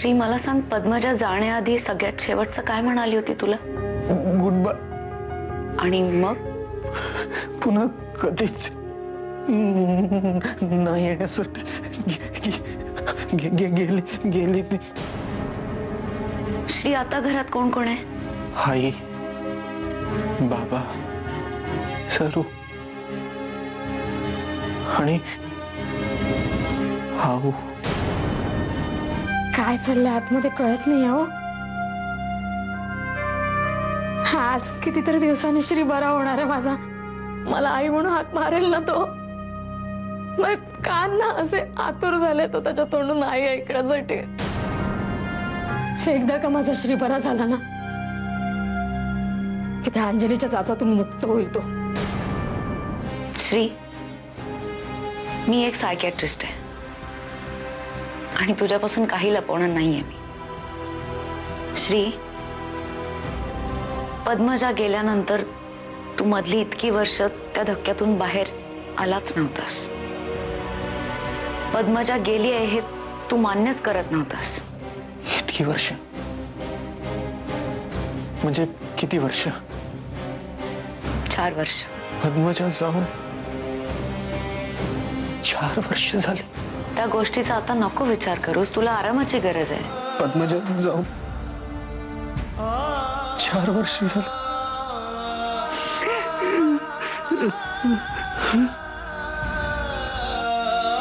श्री, मला सांग, पद्मजा जाण्याआधी सगळ्यात शेवटचं काय म्हणाली होती तुला? Goodbye. आणि मग पुन्हा कधीच नाही येण्यासाठी गेली ती. श्री, आता घरात कोण कोण आहे? आई, बाबा, सरू आणि हाऊ. काय चाललंय आतमध्ये कळत नाही हो. आज कितीतरी दिवसांनी श्री बरा होणार आहे माझा. मला आई म्हणून हाक मारेल ना तो. मग कान ना असे आतुर झाले तो त्याच्या तोंडून आई ऐकण्यासाठी. एकदा का माझा श्री बरा झाला ना की त्या अंजलीच्या जाचातून मुक्त होईल तो. श्री, मी एक सायकियाट्रिस्ट आहे आणि तुझ्यापासून काही लपवणार नाहीये मी. श्री, पद्मजा गेल्यानंतर तू मधली इतकी वर्ष त्या धक्क्यातून बाहेर आलाच नव्हतास. पद्मजा गेली आहे हे तू मान्यच करत नव्हतास. इतकी वर्ष म्हणजे किती वर्ष? 4 वर्ष. पद्मजा जाऊन 4 वर्ष झाली. त्या गोष्टीचा आता नको विचार करूस. तुला आरामाची गरज आहे. पद्मजा जाऊन 4 वर्ष झाली.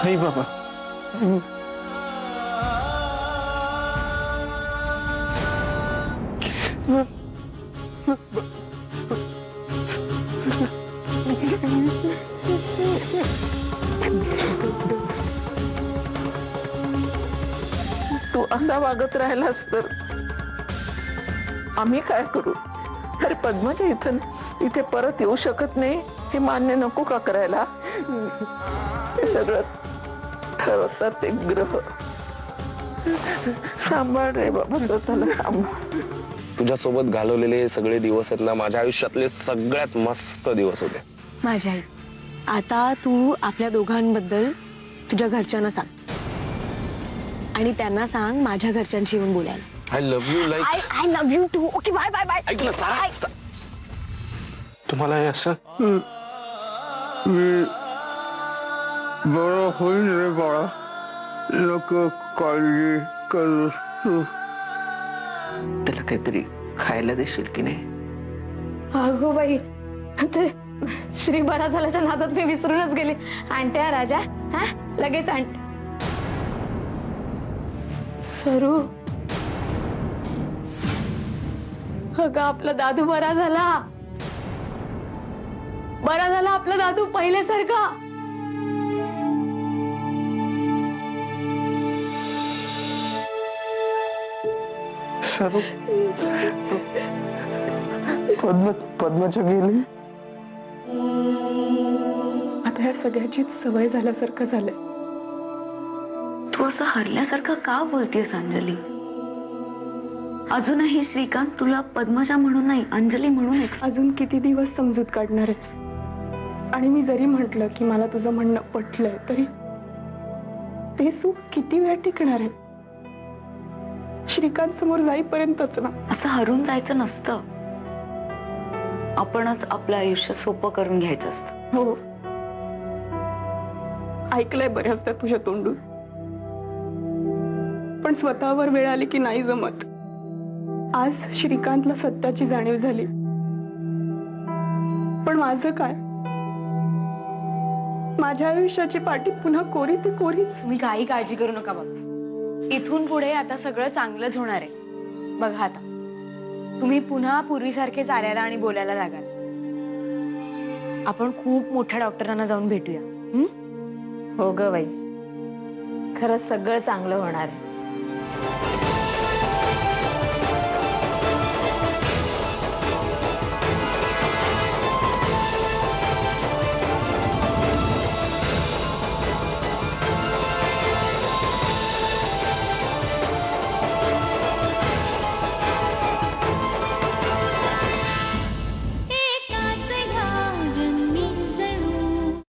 आई, बाबा, तू असा वागत राहिलास तर आम्ही काय करू? अरे पद्मजा इथे परत येऊ शकत नाही हे मान्य नको का करायला? हे सगळं ठरवतात ते ग्रह. सांभाळ रे बाबा, स्वतःला सांभाळ. तुझ्यासोबत घालवलेले हे सगळे दिवस आहेत ना, माझ्या आयुष्यातले सगळ्यात मस्त दिवस होते. माझी आई, आता तू आपल्या दोघांबद्दल तुझ्या घरच्यांना सांग आणि त्यांना सांग माझ्या घरच्यांशी येऊन बोलायला. I love you like I love you too. Okay, bye bye bye. ऐक ना सारा, तुम्हाला हे असं बरं होईल रे बाळा. नको काळजी करूस तू. त्याला काहीतरी खायला देशील की नाही? अगो बाई, ते श्री बरा झाल्याच्या नादात मी विसरूनच गेले. आणते राजा, हा लगेच आण. सरू, अगं आपला दादू बरा झाला. बरा झाला आपला दादू पहिल्यासारखा. सरू, पद्मजा गेली. आता या सगळ्याचीच सवय झाल्यासारखं झालंय. तू असं हरल्यासारखं का बोलतेस अंजली? अजूनही श्रीकांत तुला पद्मजा म्हणून नाही, अंजली म्हणून अजून किती दिवस समजूत काढणार आहेस? आणि मी जरी म्हटलं की मला तुझं म्हणणं पटलंय तरी ते सुख किती वेळ टिकणार आहे? श्रीकांत समोर जाईपर्यंतच ना. असं हरून जायचं नसतं. आपणच आपलं आयुष्य सोपं करून घ्यायचं असतं. हो, ऐकलंय बऱ्याचदा तुझ्या तोंडून, पण स्वतःवर वेळ आली की नाही जमत. आज श्रीकांतला सत्याची जाणीव झाली, पण माझं काय? माझ्या आयुष्याची पाटी पुन्हा कोरी ती कोरीच. तुम्ही काही काळजी करू नका बाबा. इथून पुढे आता सगळं चांगलंच होणार आहे. बघा आता तुम्ही पुन्हा पूर्वीसारखे चालायला आणि बोलायला लागाल. आपण खूप मोठ्या डॉक्टरांना जाऊन भेटूया. हो ग बाई, खरंच सगळं चांगलं होणार आहे.